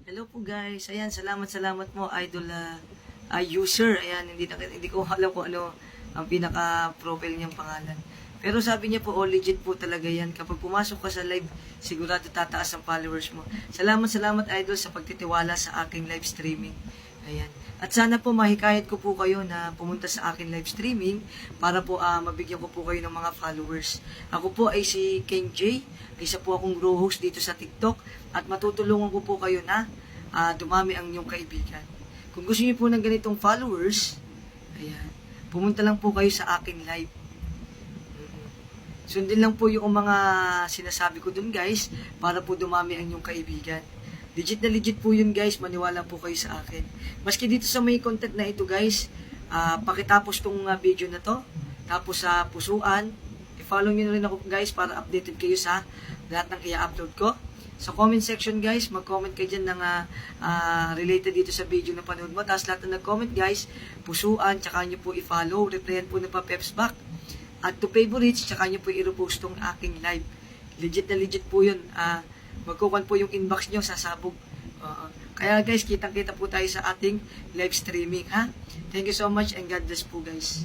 Hello po guys. Ayan, salamat mo idol user. Ayan, hindi ko alam kung ano ang pinaka-profile niyang pangalan. Pero sabi niya po, legit po talaga yan. Kapag pumasok ka sa live, sigurado tataas ang followers mo. Salamat idol sa pagtitiwala sa aking live streaming. Ayan. At sana po mahikayat ko po kayo na pumunta sa akin live streaming para po mabigyan ko po kayo ng mga followers. Ako po ay si King J. Isa po akong grow host dito sa TikTok at matutulungan ko po kayo na dumami ang inyong kaibigan. Kung gusto niyo po ng ganitong followers, ayan, pumunta lang po kayo sa aking live. Sundin lang po yung mga sinasabi ko dun guys para po dumami ang inyong kaibigan. Legit na legit po yun guys, maniwala po kayo sa akin. Maski dito sa may content na ito guys, pakitapos tong video na to, tapos sa pusuan, i-follow nyo na rin ako guys para updated kayo sa lahat ng i-upload ko. Sa comment section guys, mag-comment kayo dyan ng related dito sa video na panood mo. Tapos lahat na nag-comment guys, pusuan, tsaka nyo po i-follow, replyan po na pa-peps back. At to favorites, tsaka nyo po i-repost tong aking live. Legit na legit po yun. Magkukuhan po yung inbox nyo, sasabog. Kaya guys, kitang-kita po tayo sa ating live streaming, ha? Thank you so much and God bless po guys.